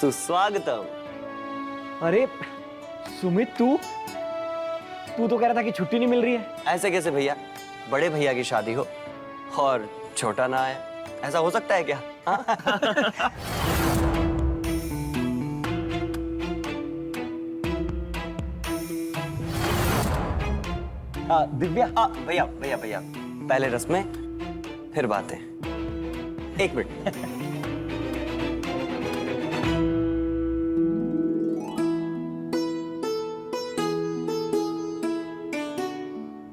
सुस्वागतम। अरे सुमित, तू तो कह रहा था कि छुट्टी नहीं मिल रही है। ऐसे कैसे भैया, बड़े भैया की शादी हो और छोटा ना आए, ऐसा हो सकता है क्या? हाँ? दिव्या, भैया भैया भैया, पहले रस्में फिर बातें। एक मिनट।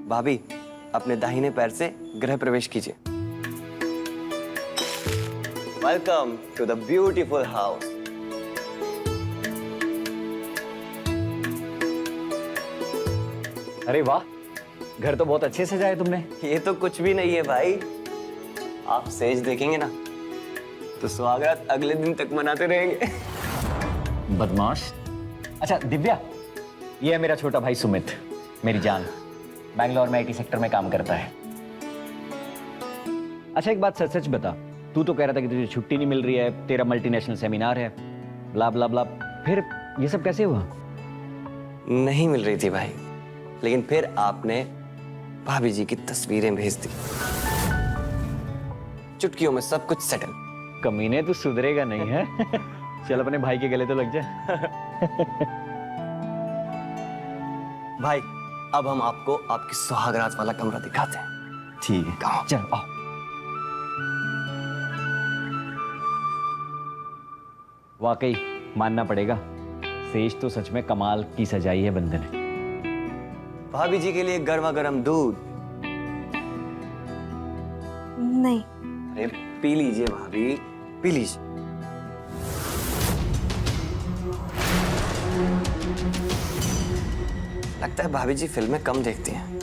भाभी, अपने दाहिने पैर से गृह प्रवेश कीजिए। Welcome to the beautiful house. अरे वाह, घर तो बहुत अच्छे से सजाया तुमने। ये तो कुछ भी नहीं है भाई, आप सेज देखेंगे ना तो स्वागत अगले दिन तक मनाते रहेंगे। बदमाश। अच्छा दिव्या, ये है मेरा छोटा भाई सुमित, मेरी जान। बैंगलोर में आईटी सेक्टर में काम करता है। अच्छा एक बात सच सच बता, तू तो कह रहा था कि तुझे छुट्टी नहीं मिल रही है, तेरा मल्टीनेशनल सेमिनार है, ब्ला ब्ला ब्ला, फिर ये सब कैसे हुआ? नहीं मिल रही थी भाई, लेकिन फिर आपने भाभी जी की तस्वीरें भेज दी, चुटकियों में सब कुछ सेटल। कमीने, तू सुधरेगा नहीं है। चल अपने भाई के गले तो लग जा। भाई, अब हम आपको आपकी सुहागरात वाला कमरा दिखाते हैं। ठीक है, कहाँ? चल आओ। वाकई मानना पड़ेगा, सेज तो सच में कमाल की सजाई है बंदे ने। भाभी जी के लिए गर्मा गर्म दूध। नहीं। अरे पी लीजिए भाभी, पी लीजिए। लगता है भाभी जी फिल्में कम देखती हैं।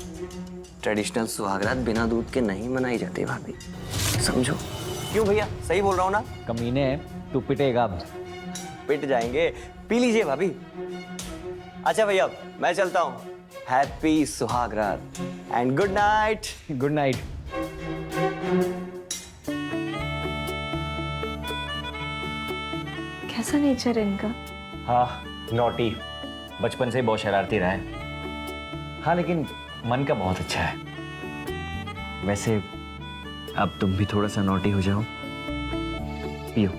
ट्रेडिशनल सुहागरात बिना दूध के नहीं मनाई जाती भाभी, समझो। क्यों भैया, सही बोल रहा हूँ ना? कमीने, तू पिटेगा अब। पिट जाएंगे, पी लीजिए भाभी। अच्छा भैया, मैं चलता हूँ। हैप्पी सुहागरात and good night. Good night. कैसा नेचर है इनका? हाँ, नॉटी, बचपन से ही बहुत शरारती रहा है। हाँ लेकिन मन का बहुत अच्छा है। वैसे अब तुम भी थोड़ा सा नॉटी हो जाओ, पियो।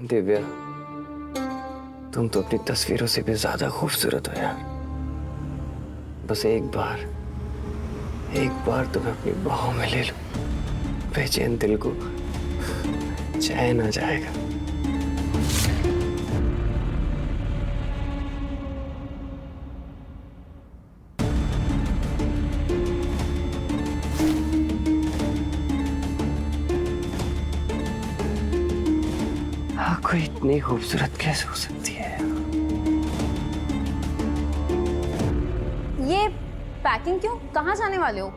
दिव्या, तुम तो अपनी तस्वीरों से भी ज्यादा खूबसूरत हो यार। बस एक बार तुम्हें अपनी बाहों में ले लो, बेचैन दिल को चैन आ जाएगा। कोई इतनी खूबसूरत कैसे हो सकती है? ये पैकिंग क्यों? कहाँ जाने वाले हो?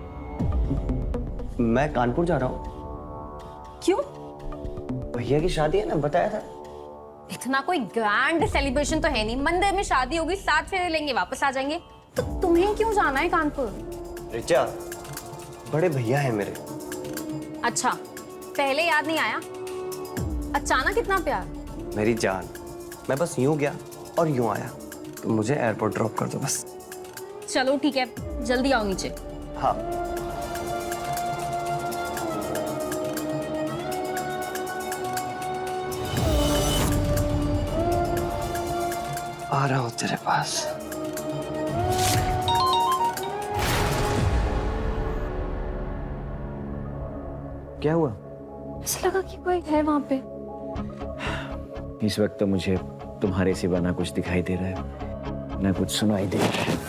मैं कानपुर जा रहा हूँ। क्यों? भैया की शादी है ना, बताया था। इतना कोई ग्रैंड सेलिब्रेशन तो है नहीं, मंदिर में शादी होगी, 7 फेरे लेंगे, वापस आ जाएंगे। तो तुम्हें क्यों जाना है कानपुर? रिचा, बड़े भैया है मेरे। अच्छा, पहले याद नहीं आया? अचानक इतना प्यार? मेरी जान, मैं बस यूं गया और यूं आया, तो मुझे एयरपोर्ट ड्रॉप कर दो बस। चलो ठीक है, जल्दी आओ नीचे। हाँ। आ रहा हूँ तेरे पास। क्या हुआ? ऐसा लगा कि कोई है वहां पे। इस वक्त तो मुझे तुम्हारे सिवा ना कुछ दिखाई दे रहा है, ना कुछ सुनाई दे रहा है।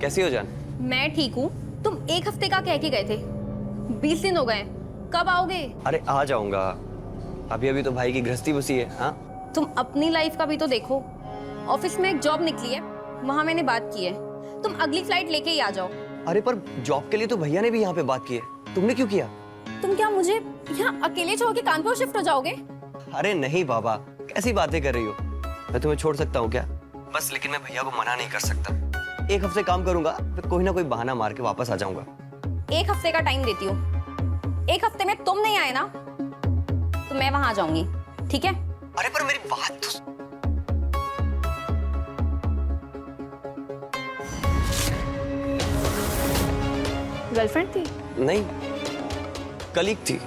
कैसी हो जान? मैं ठीक हूँ। तुम एक हफ्ते का कह के गए थे, 20 दिन हो गए, कब आओगे? अरे आ जाऊंगा, अभी अभी तो भाई की गृहस्थी बसी है। हाँ तुम अपनी लाइफ का भी तो देखो। ऑफिस में एक जॉब निकली है, वहां मैंने बात की है, तुम अगली फ्लाइट लेके ही आ जाओ। अरे पर जॉब के लिए तो भैया ने भी यहाँ पे बात की है, तुमने क्यों किया? तुम क्या मुझे यहाँ अकेले छोड़ के कानपुर शिफ्ट हो जाओगे? अरे नहीं बाबा, कैसी बातें कर रही हो? मैं तुम्हें छोड़ सकता हूँ क्या? बस लेकिन मैं भैया को मना नहीं कर सकता। एक हफ्ते काम करूंगा, फिर कोई ना कोई बहाना मार के वापस आ जाऊंगा। एक हफ्ते का टाइम देती हूँ। एक हफ्ते में तुम नहीं आए ना तो मैं वहां आ जाऊंगी, ठीक है? अरे पर मेरी बात तो गर्लफ्रेंड थी? नहीं, कलीग थी।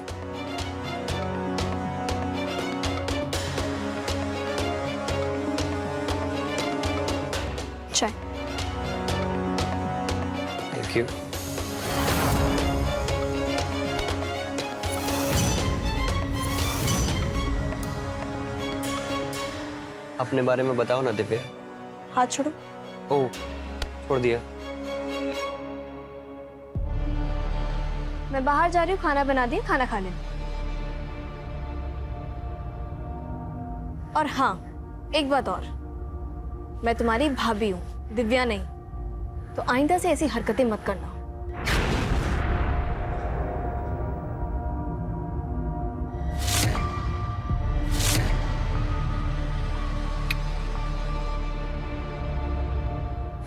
चाय। Thank you. अपने बारे में बताओ ना दिव्या। हाथ छोड़ो। ओह, छोड़ दिया। मैं बाहर जा रही हूँ, खाना बना दिए, खाना खा लेना। और हाँ, एक बात और, मैं तुम्हारी भाभी हूँ, दिव्या नहीं। तो आइंदा से ऐसी हरकतें मत करना।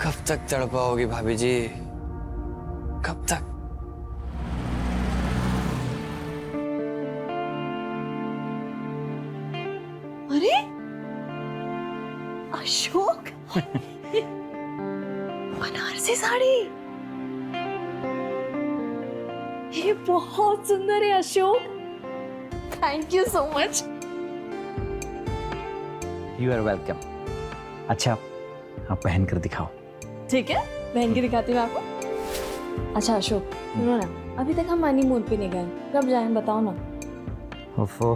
कब तक तड़पाओगी भाभी जी, कब तक? अरे अशोक, बनारसी साड़ी, ये बहुत सुंदर है Ashok. Thank you so much. You are welcome. अच्छा, आप पहन कर दिखाओ। ठीक है, पहन के दिखाती हूँ आपको। अच्छा अशोक, सुनो ना, अभी तक हम हनीमून पे नहीं गए, कब जाएं बताओ ना। ओफो,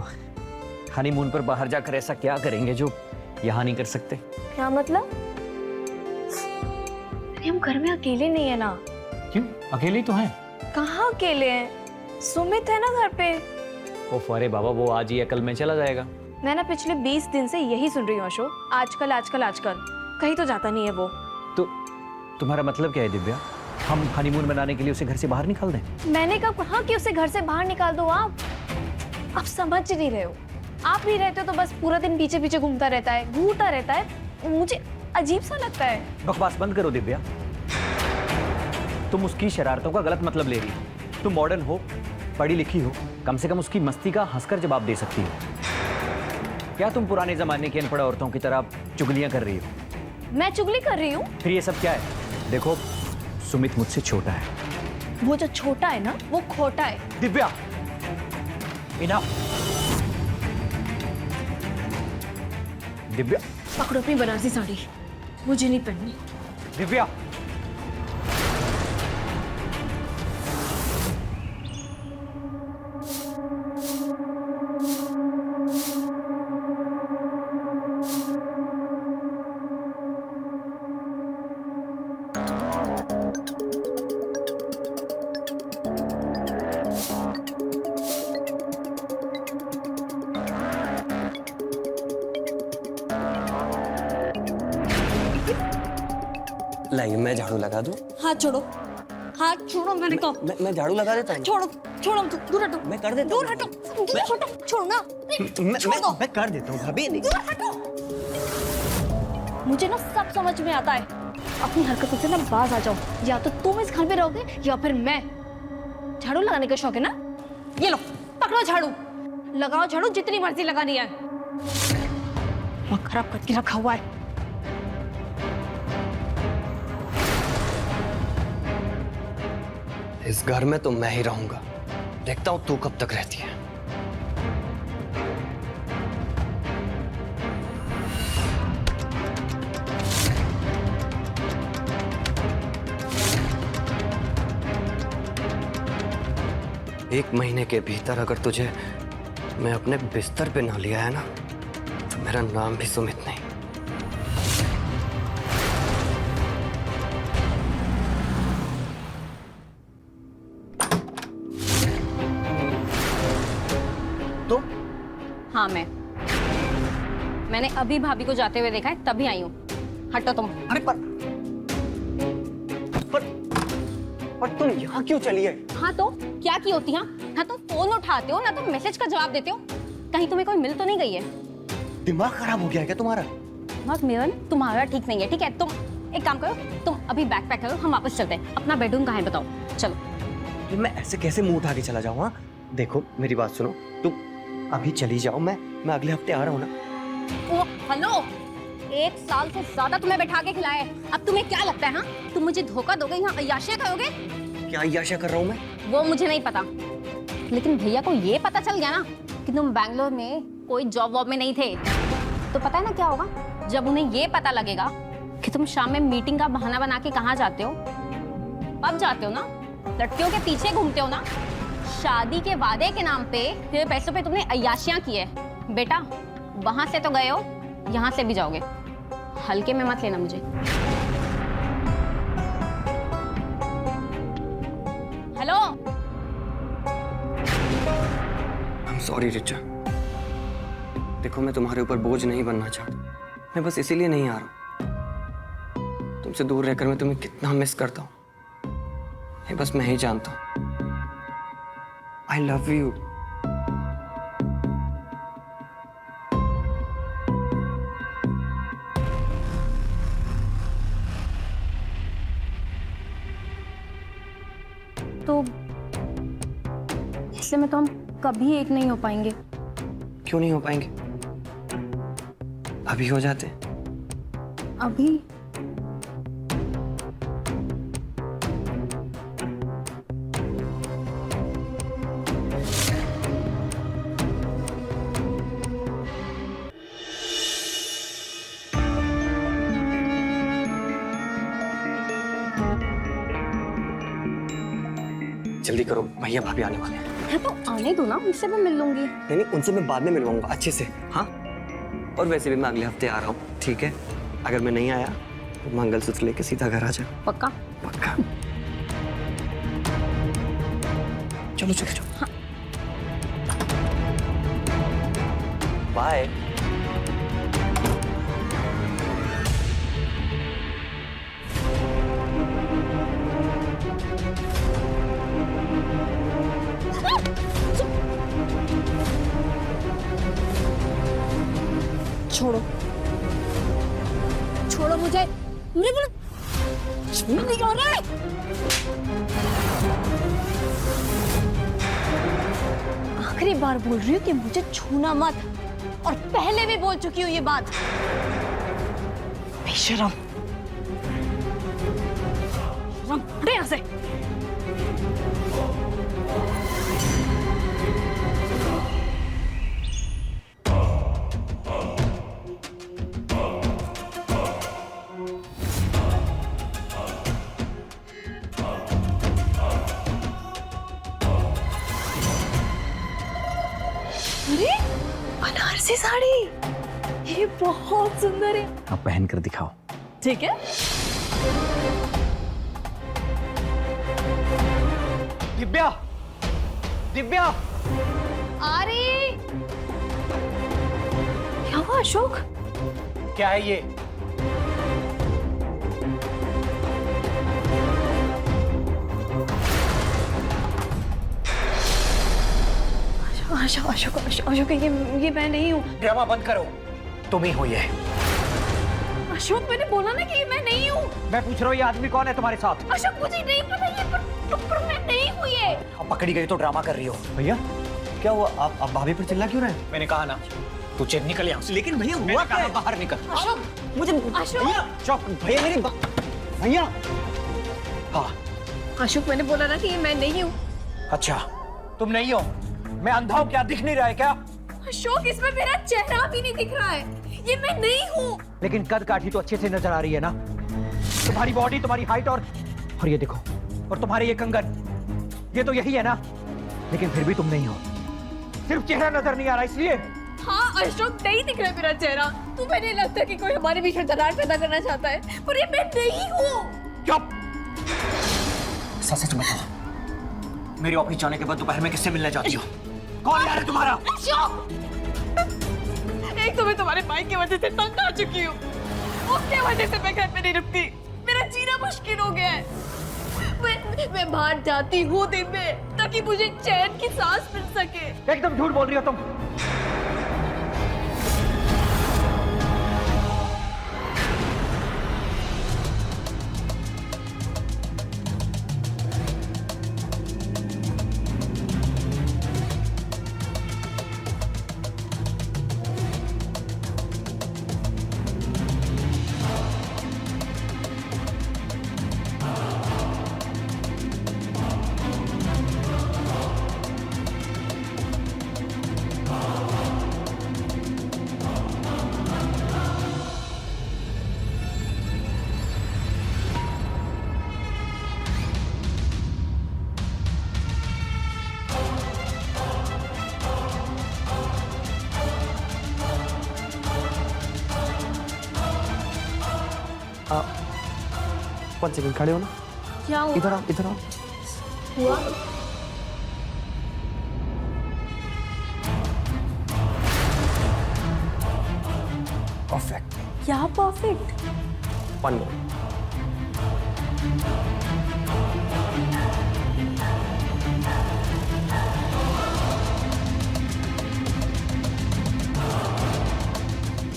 हनीमून पर बाहर जाकर ऐसा क्या करेंगे जो यहाँ नहीं कर सकते? क्या मतलब? अरे हम घर में अकेले नहीं है ना। क्यों, अकेले ही तो हैं। कहाँ अकेले हैं? सुमित है ना घर पे। ओफो, अरे बाबा, वो आज ही या कल में चला जाएगा। मैं ना पिछले 20 दिन से यही सुन रही हूँ अशोक, आजकल आजकल आजकल, कहीं तो जाता नहीं है वो। तो तुम्हारा मतलब क्या है दिव्या? हम हनीमून मनाने के लिए उसे घर से बाहर निकाल दें? मैंने कब कहा कि उसे घर से बाहर निकाल दो? आप समझ नहीं रहे हो। आप नहीं रहते हो तो बस पूरा दिन पीछे पीछे घूमता रहता है, घूरता रहता है, मुझे अजीब सा लगता है। बकवास बंद करो दिव्या, तुम उसकी शरारतों का गलत मतलब ले रही हो। तुम मॉडर्न हो, पढ़ी लिखी हो, कम से कम उसकी मस्ती का हंसकर जवाब दे सकती हो। क्या तुम पुराने जमाने की अनपढ़ औरतों की तरह चुगलियां कर रही हो? मैं चुगली कर रही हूँ? फिर ये सब क्या है? देखो, सुमित मुझसे छोटा है। वो जो छोटा है ना, वो खोटा है। दिव्या, इनफ। दिव्या, पकड़ो अपनी बनारसी साड़ी, मुझे नहीं पहननी। दिव्या, लाइए मैं झाड़ू लगा दूं। हाथ छोड़ो, हाथ छोड़ो मैंने कहा। मैं झाड़ू लगा देता हूँ। छोड़ो छोड़ो, दूर हटो। मैं कर देता दूर हूँ। हटो, दूर हटो, छोड़ो ना। मैं कर देता हूँ भाभी। दूर हटो। मुझे ना सब समझ में आता है। अपनी हरकतों से ना बाज आ जाओ। या तो तुम इस घर में रहोगे या फिर मैं। झाड़ू लगाने का शौक है ना? ये लो, पकड़ो झाड़ू, लगाओ झाड़ू जितनी मर्जी लगानी है। वो खराब करके रखा हुआ है। इस घर में तो मैं ही रहूंगा। देखता हूँ तू कब तक रहती है। एक महीने के भीतर अगर तुझे मैं अपने बिस्तर पे ना लिया है ना, तो मेरा नाम भी सुमित नहीं। तो हाँ मैंने अभी भाभी को जाते हुए देखा है, तभी आई हूँ। हटो तुम। अरे पर तुम यहाँ क्यों चली है? हाँ तो क्या की होती? हाँ ना तुम फोन उठाते हो ना तुम मैसेज का जवाब देते हो। कहीं तुम्हें कोई मिल तो नहीं गई है? दिमाग खराब हो गया है क्या तुम्हारा? दिमाग मेरा नहीं, तुम्हारा ठीक नहीं है। ठीक है, तुम एक काम करो, तुम अभी बैग पैक करो, हम वापस चलते हैं। अपना बेडरूम कहाँ है बताओ, चलो। ये मैं ऐसे कैसे मुंह उठा के चला जाऊँ? हाँ देखो मेरी बात सुनो, तुम अभी चली जाओ, मैं अगले हफ्ते आ रहा हूँ ना। ओ हेलो, 1 साल से ज्यादा तुम्हें बैठा के खिलाया है। अब तुम्हें क्या लगता है? हाँ तुम मुझे धोखा दोगे, यहाँ अय्याशियां करोगे? क्या अय्याशियां कर रहा हूँ मैं? वो मुझे नहीं पता, लेकिन भैया को ये पता चल गया ना कि तुम बैंगलोर में कोई जॉब वॉब में नहीं थे, तो पता है ना क्या होगा? जब उन्हें ये पता लगेगा कि तुम शाम में मीटिंग का बहाना बना के कहाँ जाते हो, अब जाते हो ना, लड़कियों के पीछे घूमते हो ना, शादी के वादे के नाम पे फिर पैसों पे तुमने अय्याशियां की है। बेटा वहां से तो गए हो, यहाँ से भी जाओगे। हल्के में मत लेना मुझे। Hello, I'm sorry Richa. देखो मैं तुम्हारे ऊपर बोझ नहीं बनना चाहता, मैं बस इसीलिए नहीं आ रहा। तुमसे दूर रहकर मैं तुम्हें कितना मिस करता हूँ, ये बस मैं ही जानता हूँ। I love you। तो ऐसे में तो हम कभी एक नहीं हो पाएंगे। क्यों नहीं हो पाएंगे? अभी हो जाते। अभी जल्दी करो, भैया भाभी आने वाले हैं। है तो आने दो ना, उनसे भी मिल लूंगी। नहीं नहीं, उनसे मैं बाद में मिलवाऊंगा अच्छे से। हाँ, और वैसे भी मैं अगले हफ्ते आ रहा हूँ, ठीक है? अगर मैं नहीं आया तो मंगलसूत्र लेके सीधा घर आ जा। पक्का? पक्का। चलो चलो चलो। हाँ। बाय। छोड़ो, छोड़ो मुझे, मुझे बोलो, छूने नहीं आ रहा है। आखिरी बार बोल रही हूँ कि मुझे छूना मत, और पहले भी बोल चुकी हूँ ये बात। बेशरम, हट यहाँ से। अरे बनारसी साड़ी, ये बहुत सुंदर है। आप पहन कर दिखाओ। ठीक है। दिव्या, दिव्या। अरे क्या हुआ अशोक? क्या है ये? अशोक अशोक अशोक अशोक, ये मैं नहीं हूँ। ड्रामा बंद करो, तुम ही हो ये। अशोक मैंने बोला ना कि ये मैं नहीं हूँ। मैं पूछ रहा हूँ ये आदमी कौन है तुम्हारे साथ? अशोक मुझे नहीं पता ये, पर मैं नहीं हूँ ये। अब पकड़ी गई तो ड्रामा कर रही हो। भैया क्या हुआ? आप भाभी पर चिल्ला क्यों रहे हैं? मैंने कहा ना तू चेक निकल यहाँ से। लेकिन भैया हुआ क्या है? बाहर निकल। अशोक मुझे अशोक अशोक भैया मेरी भैया। हाँ अशोक मैंने बोला ना कि ये मैं नहीं हूँ। अच्छा तुम नहीं हो? मैं अंधा हूँ क्या? दिख नहीं रहा है क्या? अशोक इसमें मेरा चेहरा भी नहीं दिख रहा है, ये मैं नहीं हूँ। लेकिन कद काठी तो अच्छे से नजर आ रही है ना, तुम्हारी बॉडी, तुम्हारी हाइट और ये देखो, और तुम्हारे ये कंगन, ये तो यही है ना। लेकिन फिर भी तुम नहीं हो, सिर्फ चेहरा नजर नहीं आ रहा इसलिए। हाँ अशोक नहीं दिख रहा है मेरा चेहरा। तुम्हें नहीं लगता कि कोई हमारे बीच में दरार पैदा करना चाहता है? पर ये मैं नहीं हूँ। चुप। सच बताओ, मेरी ऑफिस जाने के बाद दोपहर में किससे मिलने जाती हो? कौन यार है तुम्हारा? अशोक एक तो मैं तुम्हारे भाई की वजह से तंग आ चुकी हूँ, उसके वजह से मैं घर पे नहीं रुकती। मेरा जीना मुश्किल हो गया है। मैं बाहर जाती हूँ दिन में ताकि मुझे चैन की सांस मिल सके। एकदम झूठ बोल रही हो तुम। वन सेकंड, खड़े हो ना। क्या हुआ? इधर आओ, इधर आओ। हुआ? परफेक्ट। क्या perfect? One more.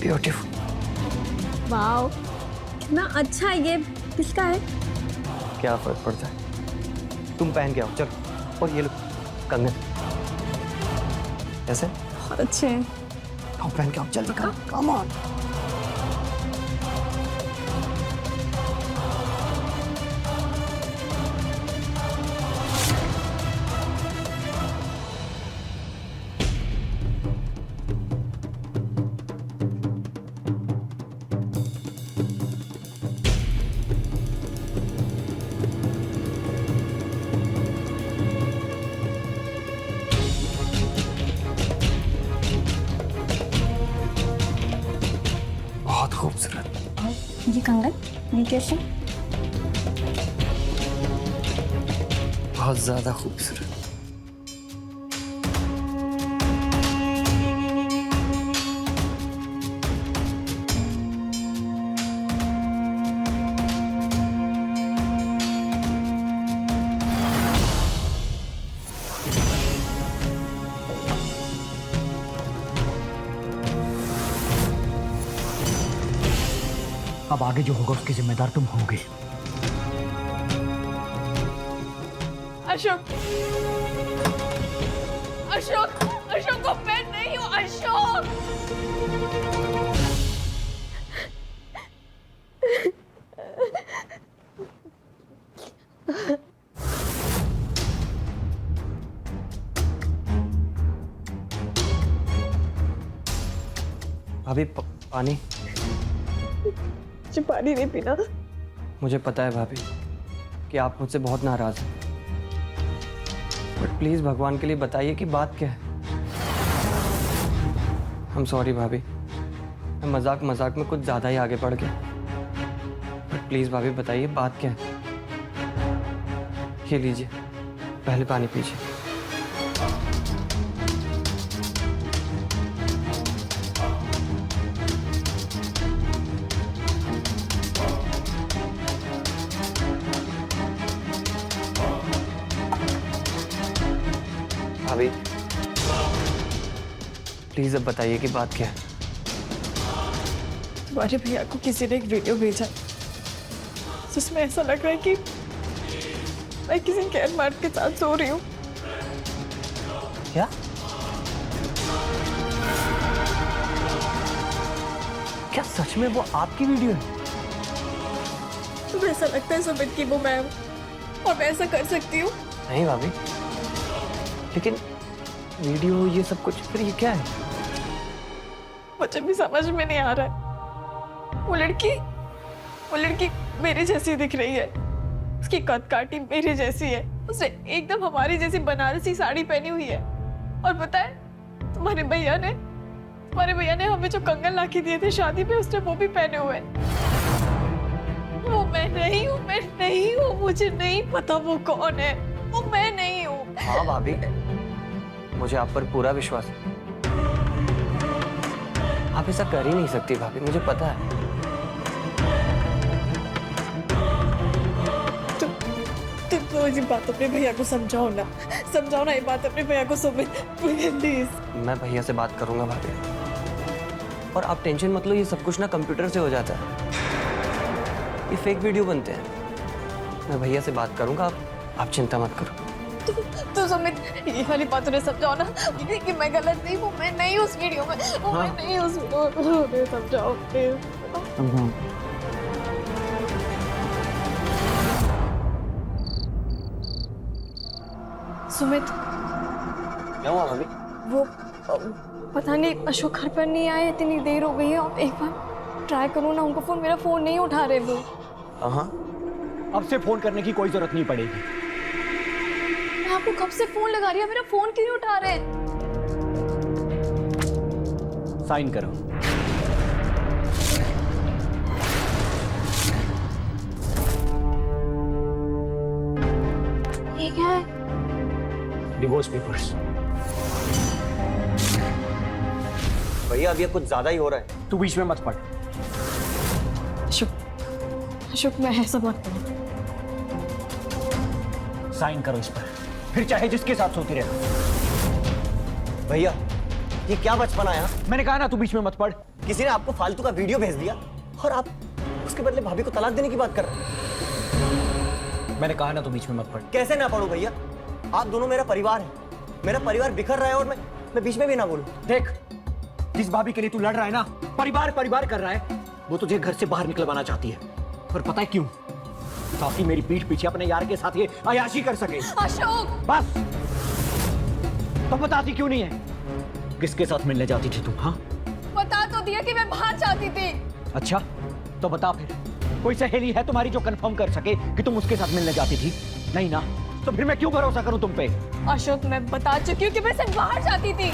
Beautiful. Wow कितना अच्छा है ये। किसका है? क्या फर्क पड़ता है? तुम पहन के आओ, चलो। और ये लो कंगन, कैसे? बहुत अच्छे हैं। आओ पहन के आओ, जल्दी करो, कम ऑन। बहुत खूबसूरत। ये कंगन, ये कैसे? बहुत ज्यादा खूबसूरत। अब आगे जो होगा उसकी जिम्मेदार तुम होगे। अशोक अशोक अशोक को मैं नहीं हूँ। अशोक भाभी पानी। मुझे पानी नहीं पीना। मुझे पता है भाभी कि आप मुझसे बहुत नाराज हैं, बट प्लीज भगवान के लिए बताइए कि बात क्या है। I'm सॉरी भाभी, मैं मजाक मजाक में कुछ ज्यादा ही आगे बढ़ गया, बट प्लीज भाभी बताइए बात क्या है। ये लीजिए, पहले पानी पीजिए। भाभी प्लीज अब बताइए कि बात क्या है। तुम्हारे भैया को किसी ने एक वीडियो भेजा जिसमें ऐसा लग रहा है कि मैं किसी गैर मर्द के साथ सो रही हूँ। क्या? क्या सच में वो आपकी वीडियो है? तुम्हें ऐसा लगता है सुमित कि वो मैं हूँ और मैं ऐसा कर सकती हूँ? नहीं भाभी, लेकिन वीडियो ये सब कुछ, फिर ये क्या है? मुझे भी समझ में नहीं आ रहा है। वो लड़की मेरे जैसी दिख रही है। उसकी कद काठी मेरे जैसी है। उसने एकदम हमारी जैसी बनारसी साड़ी पहनी हुई है। और पता है, तुम्हारे भैया ने हमें जो कंगन लाके दिए थे शादी में, उसने वो भी पहने हुए हैं। वो मैं नहीं हूँ, मुझे नहीं पता वो कौन है। वो मैं नहीं हूँ। हाँ भाभी, मुझे आप पर पूरा विश्वास है। आप ऐसा कर ही नहीं सकती भाभी, मुझे पता है। तुम ये बात अपने भैया को समझाओ ना, ये बात अपने भैया को सुमित, प्लीज। मैं भैया से बात करूंगा भाभी, और आप टेंशन मत लो, ये सब कुछ ना कंप्यूटर से हो जाता है। ये फेक वीडियो बनते हैं। मैं भैया से बात करूंगा, आप चिंता मत करो। तो सुमित, ये वाली बात उन्हें समझाओ ना कि मैं गलत नहीं हूँ, मैं नहीं उस वीडियो में, मैं नहीं उस वीडियो में, उन्हें समझाओ प्लीज। सुमित, क्या हुआ भाभी? वो पता नहीं अशोक घर पर नहीं आए, इतनी देर हो गई है। आप एक बार ट्राई करो ना उनका फोन, मेरा फोन नहीं उठा रहे वो। हाँ, अब से फोन करने की कोई जरूरत नहीं पड़ेगी। मैं आपको कब से फोन लगा रही हूँ, मेरा फोन क्यों नहीं उठा रहे? साइन करो। ये क्या है? Divorce papers. भैया अब ये कुछ ज्यादा ही हो रहा है। तू बीच में मत पड़। अशोक मैं ऐसा मत करो। साइन करो इस पर, फिर चाहे जिसके साथ सोती रहे। भैया ये क्या बचपन आया? मैंने कहा ना तू बीच में मत पड़। किसी ने आपको फालतू का वीडियो भेज दिया और आप उसके बदले भाभी को तलाक देने की बात कर रहे हैं। मैंने कहा ना तू बीच में मत पड़। कैसे ना पढ़ूं भैया? आप दोनों मेरा परिवार है। मेरा परिवार बिखर रहा है और मैं बीच में भी ना बोलूं। देख, जिस भाभी के लिए तू लड़ रहा है ना, परिवार कर रहा है, वो तुझे घर से बाहर निकलवाना चाहती है। और पता है क्यों? ताकि मेरी पीठ पीछे अपने यार के साथ ये अयाशी कर सके। अशोक बस, तो बताती क्यों नहीं है? किसके साथ मिलने जाती थी तू? हाँ, बता तो दिया कि मैं बाहर जाती थी। अच्छा तो बता फिर, कोई सहेली है तुम्हारी जो कंफर्म कर सके कि तुम उसके साथ मिलने जाती थी? नहीं ना, तो फिर मैं क्यों भरोसा करूं तुम पे? अशोक मैं बता चुकी हूँ कि मैं सिर्फ बाहर जाती थी,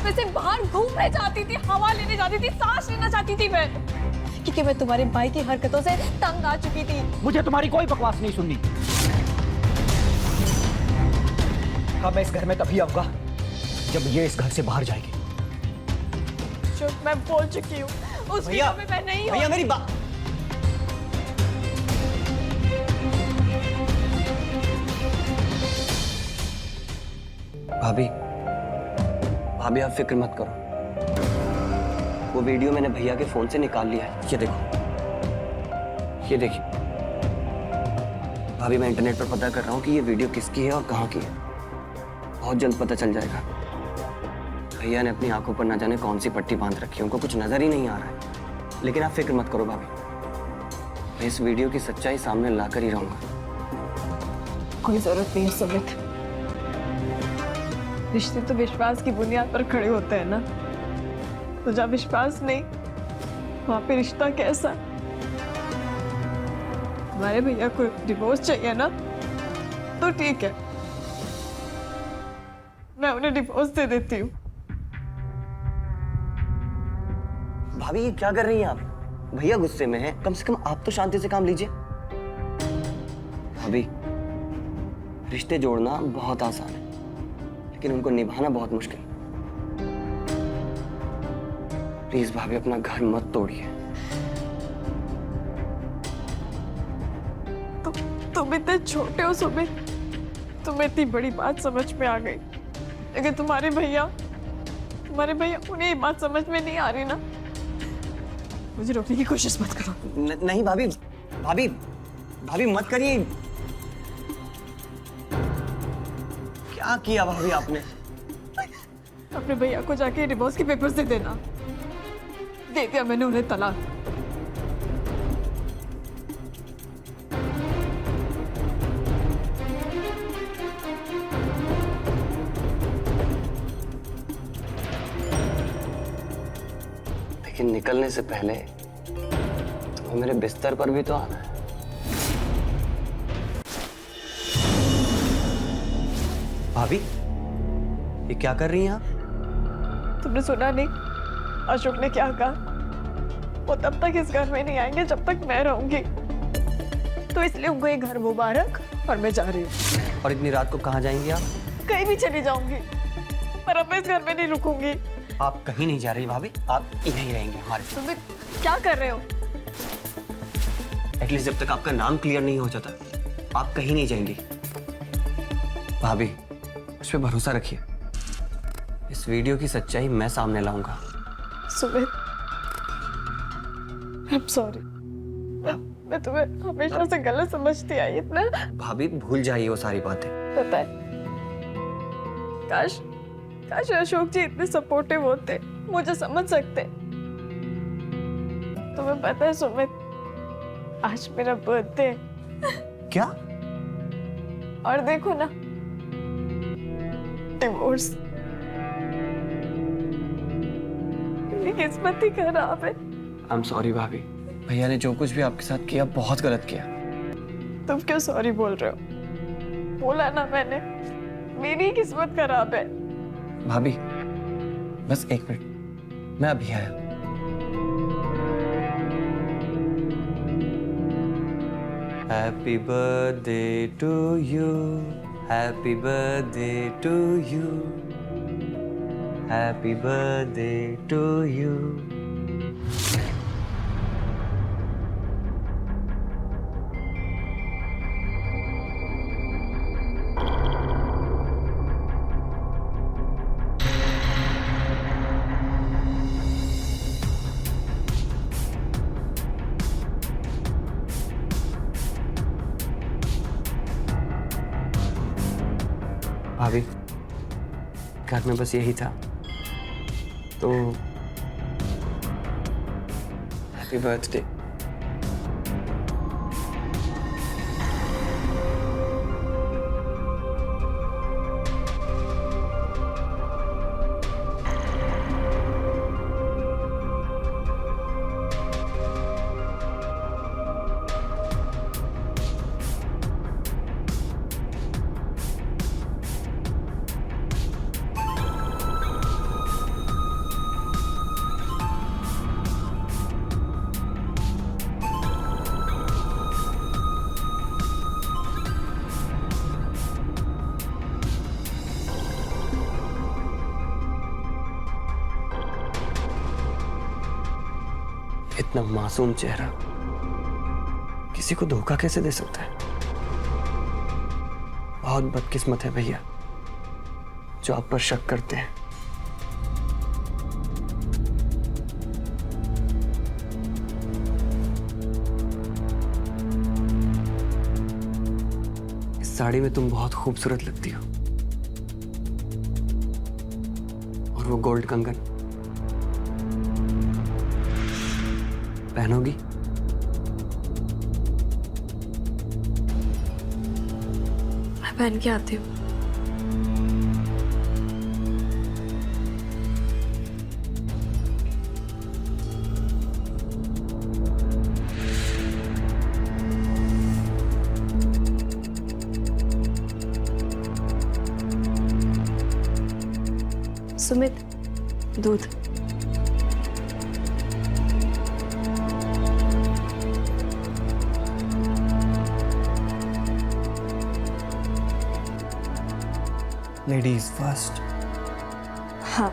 मैं सिर्फ बाहर घूमने जाती थी, हवा लेने जाती थी, सांस लेना चाहती थी मैं, क्योंकि मैं तुम्हारे भाई की हरकतों से तंग आ चुकी थी। मुझे तुम्हारी कोई बकवास नहीं सुननी। हाँ, मैं इस घर में तभी आऊंगा जब ये इस घर से बाहर जाएगी। अशोक मैं बोल चुकी हूँ, उस वीडियो में मैं नहीं हूँ। भैया मेरी बात, भाभी आप फिक्र मत करो। वो वीडियो मैंने भैया के फोन से निकाल लिया है। ये देखो, ये देखिए भाभी, मैं इंटरनेट पर पता कर रहा हूँ कि ये वीडियो किसकी है और कहाँ की है। बहुत जल्द पता चल जाएगा। भैया ने अपनी आंखों पर ना जाने कौन सी पट्टी बांध रखी है, उनको कुछ नजर ही नहीं आ रहा है। लेकिन आप फिक्र मत करो भाभी, मैं इस वीडियो की सच्चाई सामने लाकर ही रहूंगा। कोई जरूरत नहीं है सुमित, रिश्ते तो विश्वास की बुनियाद पर खड़े होते हैं ना। तो जब विश्वास नहीं, वहां पे रिश्ता कैसा? हमारे भैया को डिवोर्स चाहिए ना, तो ठीक है, मैं उन्हें डिवोर्स दे देती हूँ। भाभी ये क्या कर रही हैं आप? भैया गुस्से में हैं, कम से कम आप तो शांति से काम लीजिए। भाभी रिश्ते जोड़ना बहुत आसान है, लेकिन उनको निभाना बहुत मुश्किल। प्लीज भाभी अपना घर मत तोड़िए। तुम इतने छोटे हो सुमित, तुम्हें इतनी बड़ी बात समझ में आ गई, लेकिन तुम्हारे भैया तुम्हारे भैया उन्हें ये बात समझ में नहीं आ रही ना, मुझे रोकने की कोशिश मत करो। नहीं भाभी, भाभी भाभी मत करिए। क्या किया भाभी आपने? अपने भैया को जाके डिवोर्स के पेपर्स दे देना। दे दिया मैंने उन्हें तलाक। लेकिन निकलने से पहले तुम्हें मेरे बिस्तर पर भी तो आना है। भाभी, ये क्या कर रही हैं आप? तुमने सुना नहीं अशोक ने क्या कहा? वो तब तक इस घर में नहीं आएंगे जब तक मैं रहूंगी। तो इसलिए उनको ये घर मुबारक और मैं जा रही हूँ। और इतनी रात को कहाँ जाएंगी आप? कहीं भी चली जाऊंगी, पर अब मैं इस घर में नहीं रुकूंगी। आप कहीं नहीं जा रही भाभी, आप यहीं रहेंगे हमारे साथ। तुम्हें क्या कर रहे हो? एटलीस्ट जब तक आपका नाम क्लियर नहीं हो जाता, आप कहीं नहीं जाएंगी। भाभी, उस पर भरोसा रखिए। इस वीडियो की सच्चाई मैं सामने लाऊंगा। Sumit, I am sorry. मैं तुम्हें हमेशा से गलत समझती आई इतना। भाभी भूल जाइए वो सारी बातें। पता है, काश काश अशोक जी इतने सपोर्टिव होते, मुझे समझ सकते। तुम्हें पता है सुमित, आज मेरा बर्थडे। क्या? और देखो ना, डिवोर्स। मेरी किस्मत ही खराब है। आई एम सॉरी भाभी, भैया ने जो कुछ भी आपके साथ किया बहुत गलत किया। तुम क्यों सॉरी बोल रहे हो? बोला ना मैंने, मेरी किस्मत खराब है। भाभी बस एक मिनट, मैं अभी आया। Happy birthday to you, happy birthday to you, happy birthday to you. भाभी, घर में बस यही था, तो हैप्पी बर्थडे। इतना मासूम चेहरा किसी को धोखा कैसे दे सकता है? बहुत बदकिस्मत है भैया जो आप पर शक करते हैं। इस साड़ी में तुम बहुत खूबसूरत लगती हो, और वो गोल्ड कंगन पहनोगी? मैं पहन के आती हूँ। सुमित, दूध। Ladies first. हाँ।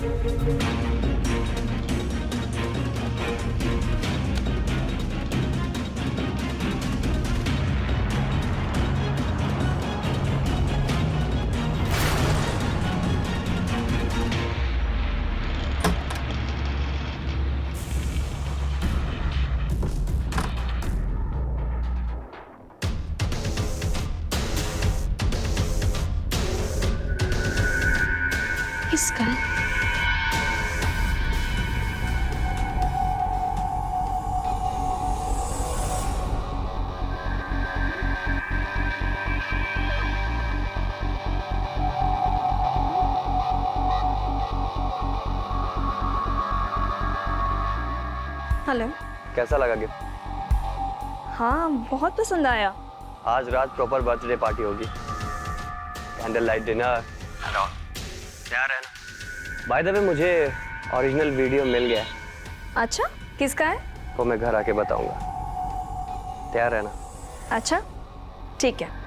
किसका? हेलो। कैसा लगा गिफ्ट? हाँ, बहुत पसंद आया। आज रात प्रॉपर बर्थडे पार्टी होगी, कैंडल लाइट डिनर। तैयार है ना? बाय द वे मुझे ओरिजिनल वीडियो मिल गया है, अच्छा, किसका है? वो मैं घर आके बताऊंगा। तैयार है ना? अच्छा, ठीक है।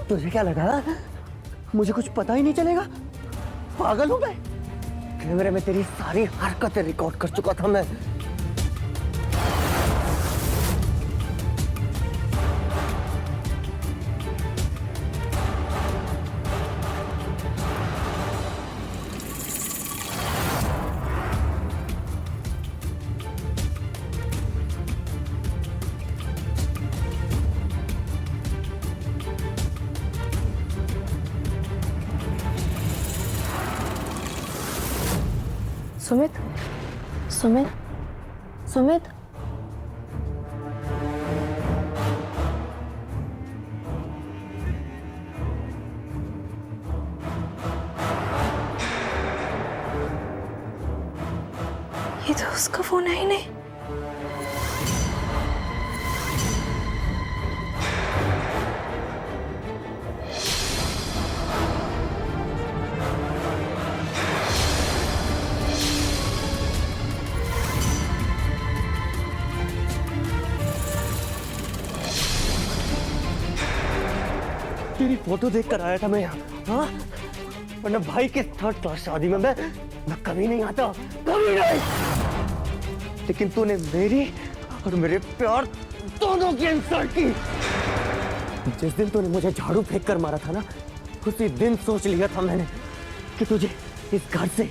तुझे क्या लगा मुझे कुछ पता ही नहीं चलेगा? पागल हूं मैं? कैमरे में तेरी सारी हरकतें रिकॉर्ड कर चुका था मैं। सुमित, सुमित, सुमित। ये तो उसका फोन है ही नहीं। तेरी फोटो देख कर आया था मैं यहाँ, हाँ? वरना भाई के थर्ड क्लास शादी में मैं कभी नहीं आता, कभी नहीं। लेकिन तूने मेरी और मेरे प्यार दोनों की इंसल्ट की। जिस दिन तूने मुझे झाड़ू फेंक कर मारा था ना, उसी दिन सोच लिया था मैंने कि तुझे इस घर से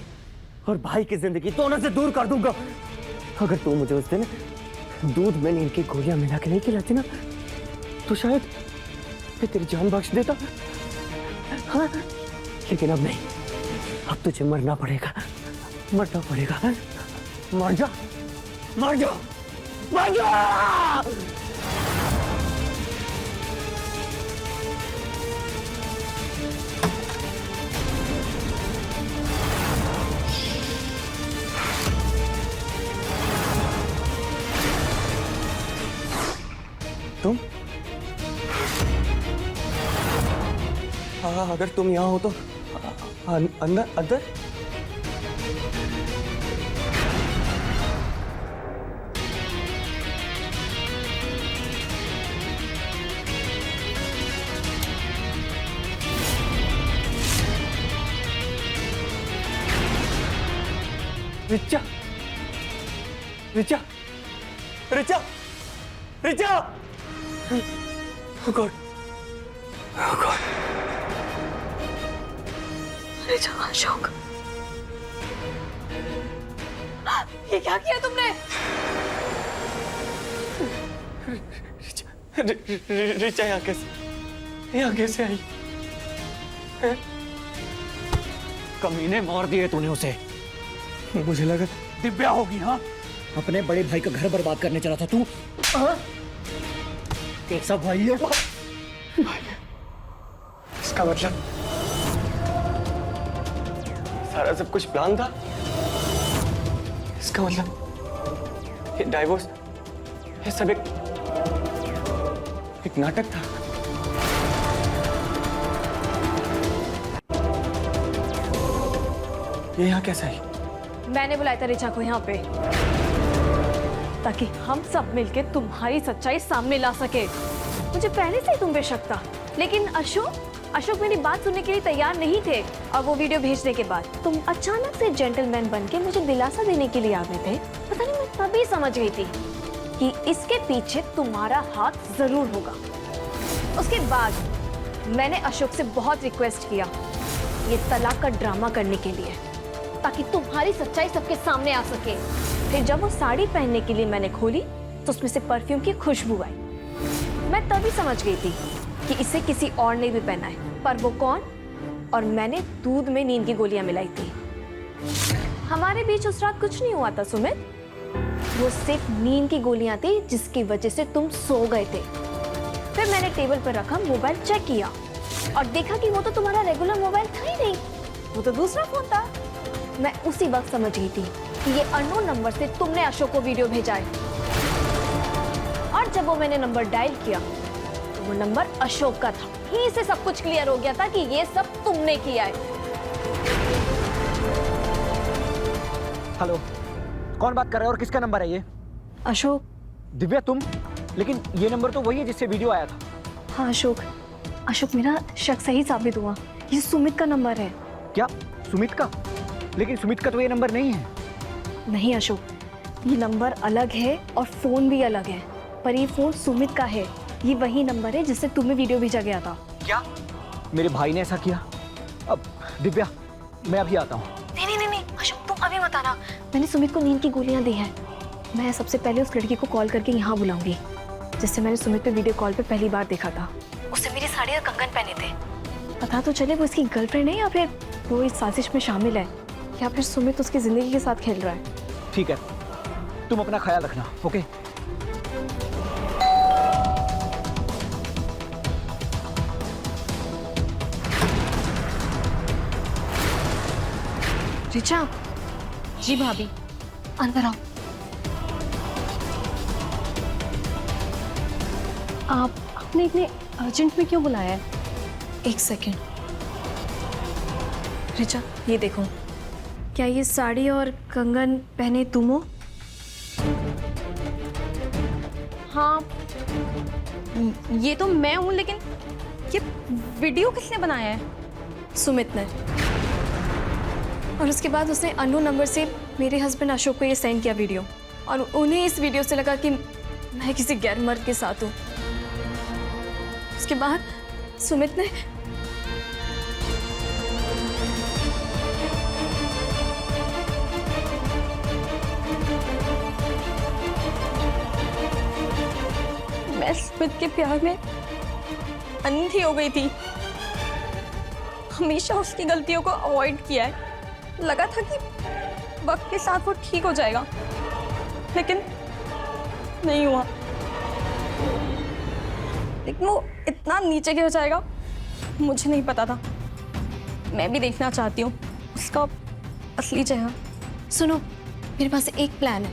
और भाई की जिंदगी दोनों से दूर कर दूंगा। अगर तू मुझे उस दिन दूध में नींद की गोलियां मिला के नहीं खिलाती ना, तो शायद मैं तेरी जान बख्श देता। हाँ, लेकिन अब नहीं, अब तुझे मरना पड़ेगा, मरना पड़ेगा। मर जा, मर जा, मर जा। तुम अगर तुम यहाँ हो तो अंदर अंदर। Richa, Richa, Richa, Richa. Oh God, oh God। Richa, Ashok, ये क्या किया तुमने? रिचा यहाँ कैसे आई? हैं? कमीने मार दिए तूने उसे। मुझे लगा दिव्या होगी। हाँ, अपने बड़े भाई का घर बर्बाद करने चला था तू। कैसा भाई है? इसका मतलब सारा सब कुछ प्लान था। इसका मतलब ये डाइवोर्स, ये सब एक एक नाटक था। ये यहाँ कैसे आई? मैंने बुलाया था रिचा को यहाँ पे ताकि हम सब मिलके तुम्हारी सच्चाई सामने ला सके। मुझे पहले से ही तुम पे शक था, लेकिन अशोक मेरी बात सुनने के लिए तैयार नहीं थे। और वो वीडियो भेजने के बाद तुम अचानक से जेंटलमैन बन के मुझे दिलासा देने के लिए आ गए थे। पता नहीं, मैं तभी समझ गई थी कि इसके पीछे तुम्हारा हाथ जरूर होगा। उसके बाद मैंने अशोक से बहुत रिक्वेस्ट किया ये तलाक का ड्रामा करने के लिए, ताकि तुम्हारी सच्चाई सबके सामने आ सके। फिर जब वो साड़ी पहनने के लिए मैंने खोली तो उसमें से परफ्यूम की खुशबू आई। मैं तभी समझ गई थी कि इसे किसी और ने भी पहना है, पर वो कौन? और मैंने दूध में नींद की गोलियां मिलाई थी। हमारे बीच उस रात कुछ नहीं हुआ था सुमित, वो सिर्फ नींद की गोलियां थी जिसकी वजह से तुम सो गए थे। फिर मैंने टेबल पर रखा मोबाइल चेक किया और देखा कि वो तो तुम्हारा रेगुलर मोबाइल था ही नहीं, वो तो दूसरा फोन था। मैं उसी वक्त समझ गई थी कि ये अननोन नंबर से तुमने अशोक को वीडियो भेजा है। और जब वो मैंने नंबर डायल किया तो वो नंबर अशोक का था। ही से सब कुछ क्लियर हो गया था कि ये सब तुमने किया है। हेलो, कौन बात कर रहा है और किसका नंबर है ये? अशोक। दिव्या तुम? लेकिन ये नंबर तो वही है जिससे वीडियो आया था। हाँ अशोक मेरा शक सही साबित हुआ, ये सुमित का नंबर है। क्या सुमित का? लेकिन सुमित का तो ये नंबर नहीं है। नहीं अशोक, ये नंबर अलग है और फोन भी अलग है, पर ये फोन सुमित का है। ये वही नंबर है जिससे तुम्हें वीडियो भेजा गया था। क्या मेरे भाई ने ऐसा किया? अब दिव्या मैं अभी आता हूँ। नहीं अशोक, तुम अभी मत आना। मैंने सुमित को नींद की गोलियां दी हैं। मैं सबसे पहले उस लड़की को कॉल करके यहाँ बुलाऊंगी जिससे मैंने सुमित पे वीडियो कॉल पे पहली बार देखा था। उससे मेरी साड़ी और कंगन पहने थे। पता तो चले वो इसकी गर्लफ्रेंड है या फिर वो इस साजिश में शामिल है, या फिर सुमित उसकी जिंदगी के साथ खेल रहा है। ठीक है, तुम अपना ख्याल रखना। ओके। रिचा, जी भाभी। अंदर आओ। आपने इतने अर्जेंट में क्यों बुलाया है? एक सेकेंड। रिचा ये देखो, क्या ये साड़ी और कंगन पहने तुम हो? हाँ, ये तो मैं हूँ, लेकिन ये वीडियो किसने बनाया है? सुमित ने। और उसके बाद उसने अननोन नंबर से मेरे हस्बैंड अशोक को ये सेंड किया वीडियो, और उन्हें इस वीडियो से लगा कि मैं किसी गैर मर्द के साथ हूँ। उसके बाद सुमित ने मैं सुमित के प्यार में अंधी हो गई थी। हमेशा उसकी गलतियों को अवॉइड किया है। लगा था कि वक्त के साथ वो ठीक हो जाएगा, लेकिन नहीं हुआ। लेकिन वो इतना नीचे गिर जाएगा मुझे नहीं पता था। मैं भी देखना चाहती हूँ उसका असली चेहरा। सुनो, मेरे पास एक प्लान है।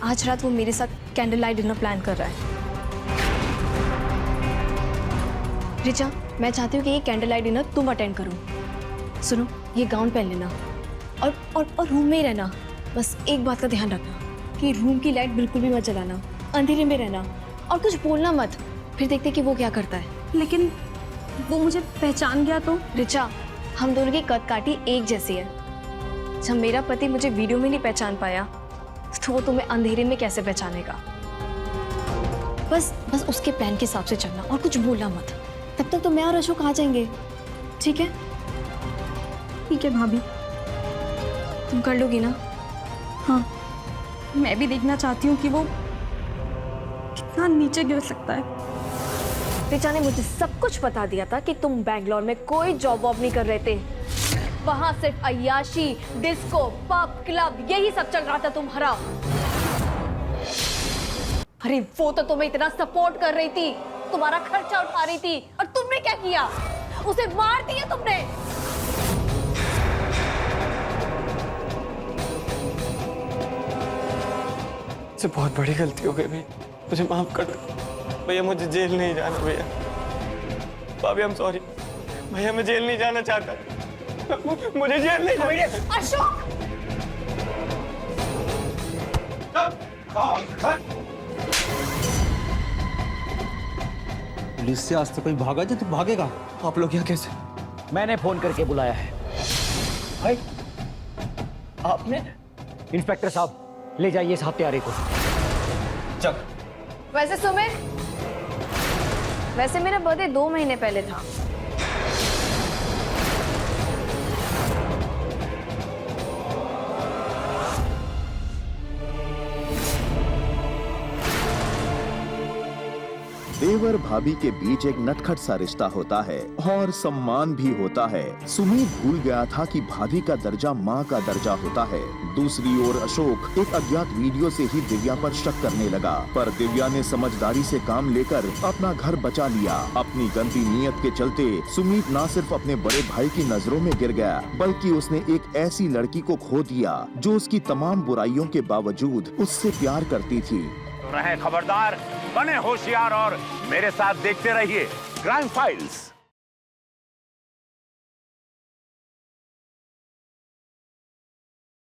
आज रात वो मेरे साथ कैंडल लाइट डिनर प्लान कर रहा है। रिचा, मैं चाहती हूँ कि ये कैंडल लाइट डिनर तुम अटेंड करो। सुनो, ये गाउन पहन लेना और रूम में ही रहना। बस एक बात का ध्यान रखना कि रूम की लाइट बिल्कुल भी मत जलाना, अंधेरे में रहना और कुछ बोलना मत। फिर देखते कि वो क्या करता है। लेकिन वो मुझे पहचान गया तो? रिचा, हम दोनों की कद काठी एक जैसी है। जब मेरा पति मुझे वीडियो में नहीं पहचान पाया तो वो तुम्हें अंधेरे में कैसे पहचानेगा? बस उसके प्लान के हिसाब से चलना और कुछ बोलना मत। तब तक तो मैं और अशोक आ जाएंगे, ठीक है? ठीक है भाभी। तुम कर लोगी ना? हाँ, मैं भी देखना चाहती हूँ कि वो कितना नीचे गिर सकता है। रिचा ने मुझे सब कुछ बता दिया था कि तुम बैंगलोर में कोई जॉब वॉब नहीं कर रहे थे। वहां सिर्फ अय्याशी, डिस्को, पब, क्लब यही सब चल रहा था तुम्हारा। अरे वो तो तुम्हें इतना सपोर्ट कर रही थी, तुम्हारा खर्चा उठा रही थी, और तुमने क्या किया? उसे मार दिया तुमने। से बहुत बड़ी गलती हो गई भाई, मुझे माफ कर दो। भैया मुझे जेल नहीं जाना भैया। भाभी I'm sorry। भैया मैं जेल नहीं जाना चाहता। मुझे जेल नहीं जाना। अशोक पुलिस से आज तक कोई भागा जो तो भागेगा। आप लोग यहाँ कैसे? मैंने फोन करके बुलाया है। भाई आपने? इंस्पेक्टर साहब ले जाइए इस हत्यारे को। चल। वैसे सुमित, वैसे मेरा बर्थडे 2 महीने पहले था। देवर भाभी के बीच एक नटखट सा रिश्ता होता है और सम्मान भी होता है। सुमित भूल गया था कि भाभी का दर्जा माँ का दर्जा होता है। दूसरी ओर अशोक एक अज्ञात वीडियो से ही दिव्या पर शक करने लगा, पर दिव्या ने समझदारी से काम लेकर अपना घर बचा लिया। अपनी गंदी नीयत के चलते सुमित न सिर्फ अपने बड़े भाई की नजरों में गिर गया, बल्कि उसने एक ऐसी लड़की को खो दिया जो उसकी तमाम बुराइयों के बावजूद उससे प्यार करती थी। रहे खबरदार, बने होशियार और मेरे साथ देखते रहिए क्राइम फाइल्स।